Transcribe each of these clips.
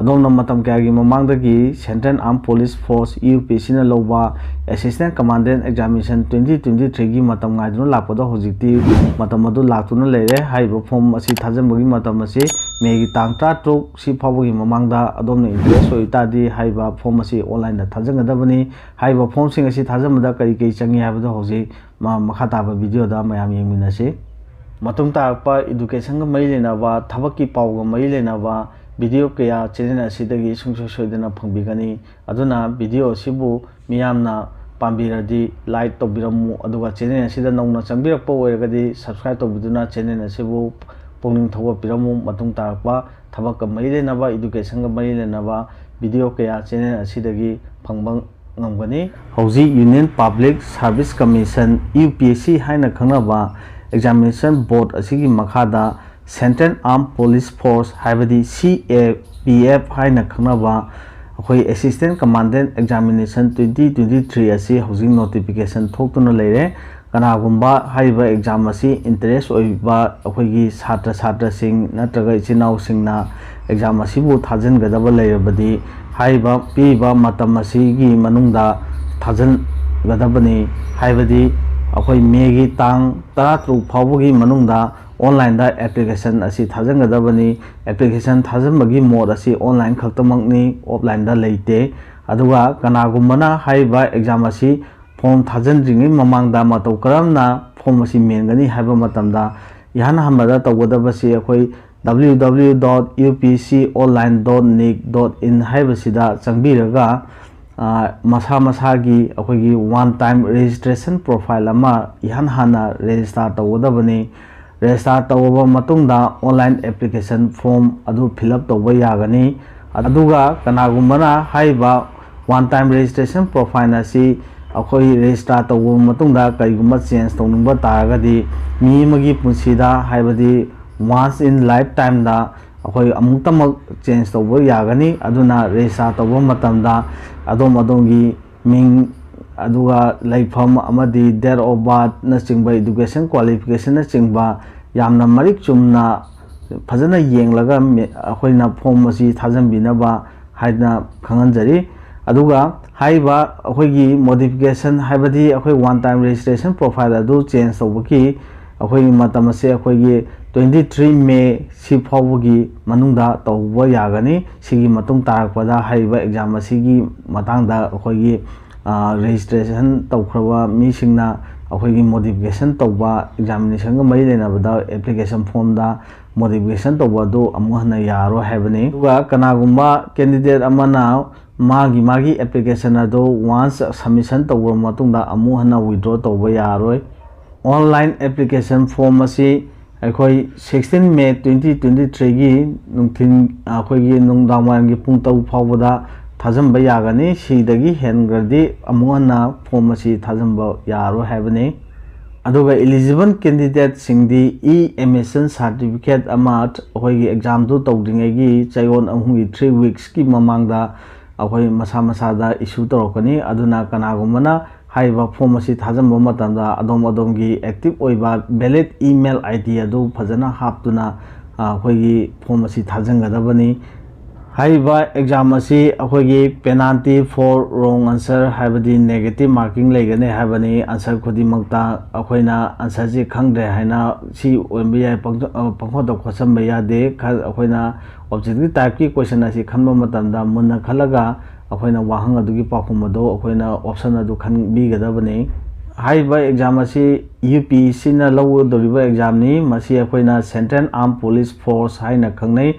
adom na matam kya gi mamang da gi Central Armed Police Force UPSC na loba Assistant Commandant Examination 2023 gi matam ngai dun lakpada hojikti matam adu laktuna leire haiba form asi thajamba gi matam asi me gi tang tra truk si phabu gi mamang da adom na interest oita di haiba form asi online da thajanga da bani haiba form sing asi thajamba da kari kai changi haiba da hoji makha ta ba video da mayam yengminase matung ta pa education ga mai lena ba thabak ki paw ga mai lena ba video kaya channel asidagi sungsoi soidana phangbigani aduna video sibu miyamna pambiradi like tobiramu aduga channel asida nongna changbirakpa oiragadi subscribe tobiduna channel asibu pongning thoba piramu matung tarakpa thabak mai lenaba education ga mai lenaba video kaya channel asidagi phangbang ngamgani hauji Union Public Service Commission UPSC haina khangnaba examination board asigi makhada Central Armed Police Force haibadi CAPF haina khangnaba akhoi Assistant Commandant Examination 2023 asi housing notification thoktuna leire kanagumba haiba exam asi interest oiba akhoi gi satra satra sing natraga ichinau singna exam asi bu thajan gadaba leirabadi haiba piba matam asi gi manungda thajan gadabani haibadi akhoi megi tang 13 phawgi manungda online da application asi thajanggadabani application thajambagi mode asi online khaktamakni offline da leite aduga kanagumana haiba exam asi form thajandringi mamangda matau karamna form asi mengani haiba matamda yana hamada tawgadabasi akhoi www.upconline.nic.in haibasida changbiraga masa masagi akhoi one time registration profile ama ihan hana register tawgadabani register tawaba matungda online application form adu fill up tawba yagani aduga kanagumana haiba one time registration profile asi akhoi register tawba matungda kaigumba change tawningba taragadi mi magi punsida haibadi once in lifetime da akhoi amuktamak change tawba yagani aduna register tawba matamda adongi ming aduga laifam amadi date of birth na chingba education qualification na chingba yamna marik chumna phajana yenglaga akhoina form asi thajambinaba haina khanganjari aduga haiba akhoigi modification haibadi akhoi one time registration profile adu change tawbaki akhoigi matam ase akhoigi 23 May si phawgi manungda tawba yagani sigi matung tarakpada haiba exam asigi matangda akhoigi registration tawkhrawa misingna akhoi modification tawba examination ga mai lenabada application form da modification tawba do amuhna yaro haibani duga kanagumba candidate amana magi application ado once submission tawba matungda amuhna withdraw tawba yaroi online application form asi akhoi 16 May 2023 gi nungthin akhoi gi nungdangwan gi pungtau phawda thajamba yagani sidagi hengradi amuana form asi thajamba yaro haibani aduga eligible candidate singdi emission certificate amat akhoi exam du tawdingai gi chayon ahungi 3 weeks ki mamangda akhoi masa da issue torokani aduna kanagumana haiba form asi thajamba matanda adom gi active oiba valid email id adu phajana haptuna akhoi gi form asi thajangadabani haiba exam asi akhoi penalty for wrong answer haibadi negative marking legane haibani answer khudi makta akhoina answer ji khangde haina si ombia pangkhoda khosam bayade akhoina objective type ki question asi khanba matamda munna khalaga akhoina wahang adugi pakhum ado akhoina option adu khan bi gadabani haiba exam asi UPSC na law doriba exam ni masi akhoina Central Armed Police Force haina khangnai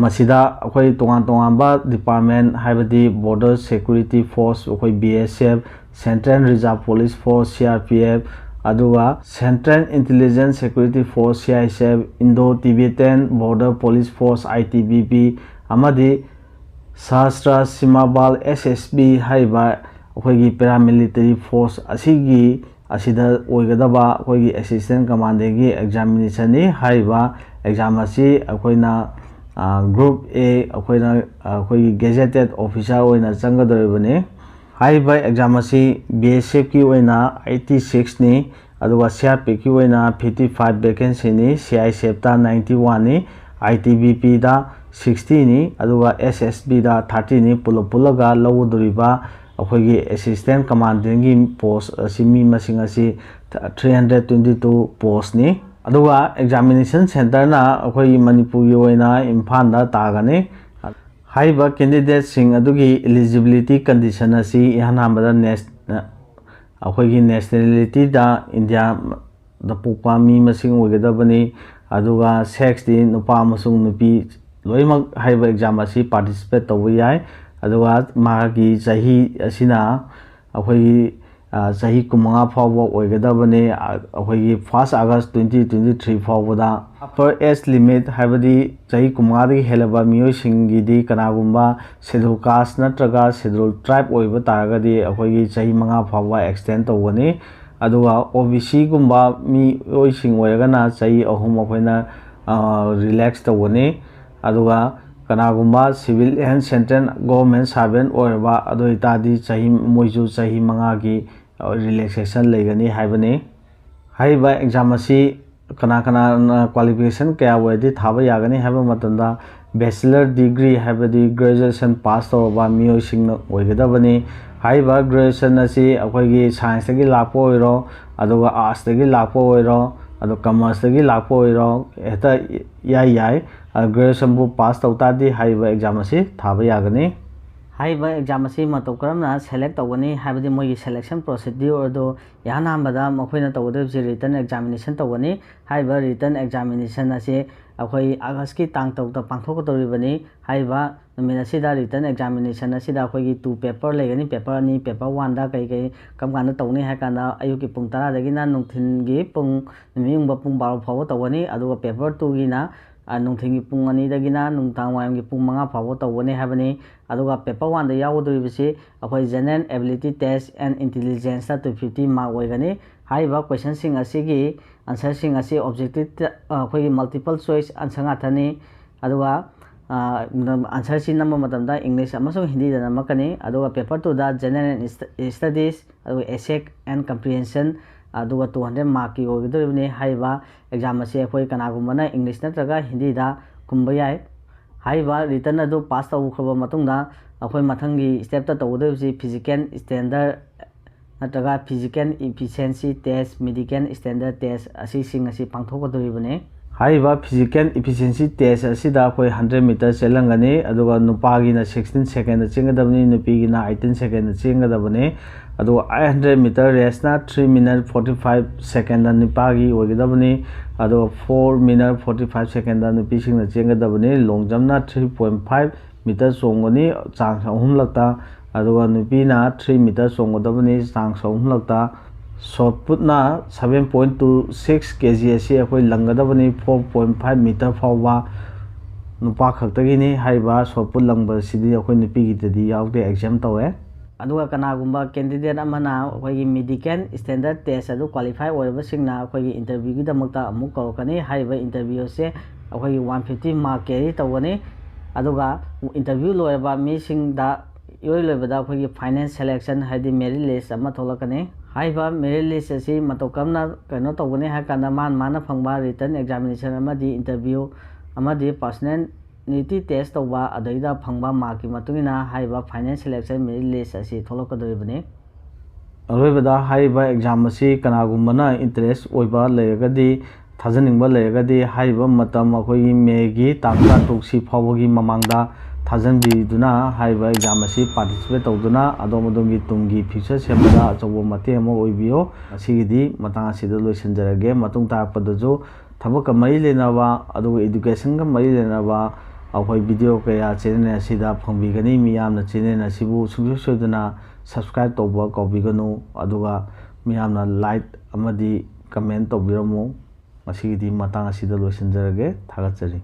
masida akhoi tongan ba department haibadi border security force akhoi BSF Central Reserve Police Force CRPF aduga Central Intelligence Security Force CISF Indo-Tibetan Border Police Force ITBP amadi Sahastra Simabal SSB haiba akhoi paramilitary force asigi asida oigadaba akhoi assistant commandant gi examination ni haiba exam asi akhoina group A akhoi gazetted officer oina changadoribani haiba exam asi BSF ki oina 86 ni aduga CRP ki oina 55 vacancy ni CISF ta 91 ni ITBP da 60 ni aduga SSB da 30 ni pulaga lawuduriba akhoi assistant commandant gi post asimi masing asi 322 post ni aduga examination center na akhoi manipur gi oina imphal da tagani haiba candidate sing adugi eligibility condition asi ihanambada akhoi nationality da India da pukpa mi masing oigedabani aduga sex di nupa amasung nupi loimak haiba exam asi participate tawai yai aduga magi chahi asina akhoi chahi kumanga phawba oigedabani akhoi 1 August 2023 phawbada upper age limit haibadi chahi kumanga di helaba miyoi singi di kanagumba schedule caste natraga schedule tribe oiba taragadi akhoi chahi manga phawba extend tawani aduga OBC gumba miyoi sing oigana chahi ahum akhoina relax tawani aduga kanagumba civil and central government servant oirba adoitadi chahi moiju chahi manga gi relaxation legani haibani haiba exam asi kana qualification kaya wedi thaba yagani haiba matanda bachelor degree haibadi graduation pass tawba miyoi sing oigedabani haiba graduation asi akhoi gi science gi lakpo oiro aduga arts gi lakpo oiro ado commerce gi lakpo oiro eta yai graduation bu pass tawtadi haiba exam asi thaba yagani haiba exam asi matou karamna select tawani haibadi moi selection procedure do yanambada makhoina tawdebji written examination tawani haiba written examination asi akhoi August ki tang tawta pangthok toribani haiba numina sida written examination asida akhoi gi 2 paper legani paper ni paper 1 da kai kam kana tawni hakana ayuki pung 10 dagina nungthin gi pung nimingba pung 12 phaw tawani aduga paper 2 gi na nungthingi pung ani dagina nungtang wayam gi pung 5 phaw tawani habani aduga paper 1 da yawuduribisi akhoi general ability test and intelligence ta 250 mark oigani haiba question sing asigi answer sing asi objective akhoi multiple choice answer ngathani aduga answer si number matamda English amasung Hindi da namakani aduga paper 2 da general studies aduga essay and comprehension aduga 200 mark ki ogidoribni haiba exam asi akhoi kanagumana English natraga Hindi da kumba yai haiba written adu pass tawkhaba matungda akhoi mathangi step ta tawdebsi physical standard natraga physical efficiency test medical standard test asi sing asi pangthokodoribane haiba physical efficiency test asida akhoi 100 meter chelangani aduga nupagi na 16 second chengadabni nupigi na 18 second chengadabane aduga 100 meter race na 3 minute 45 second nupagi ogidabani aduga 4 minute 45 second nupising na chengadabani long jump na 3.5 meter chongani chang ahum lakta aduga nupina 3 meter chongodabani chang ahum lakta short put na 7.26 kg asi akhoi langgadabani 4.5 meter fawba nupa khaktagini haiba short put langba sidi akhoi nupi gi tadi yaude exam tawe aduga kanagumba candidate amana akhoi medical standard test adu qualify oiba singna akhoi interview gi damakta amuk korokani haiba interview se akhoi 150 mark carry tawani aduga interview loiba mi singda yoi loibada akhoi finance selection haidi merit list ama tholakani haiba merit list asi matou kamna kaino tawgani hakana mana phangba written examination amadi interview amadi personality test tawba adaida phangba mark ki matungina haiba finance selection merit list asi tholokadoribani aroibada haiba exam asi kanagumana interest oiba leragadi thajaningba leragadi haiba matam akhoi megi tangta tuksi phawgi mamangda thajinbiduna haiba exam asi participate tawduna adomodongi tungi future semada achobo mate amo oibio asigidi matang asida loisanjarage matung taakpadaju thabaka mai lenaba adu education ga mai lenaba akhoi video kaya channel asida phongbigani miyamna channel asibu sugsoiduna subscribe tawba kobiganu aduga miyamna like amadi comment tawbiramu asigidi matang asida loisanjarage thagatsari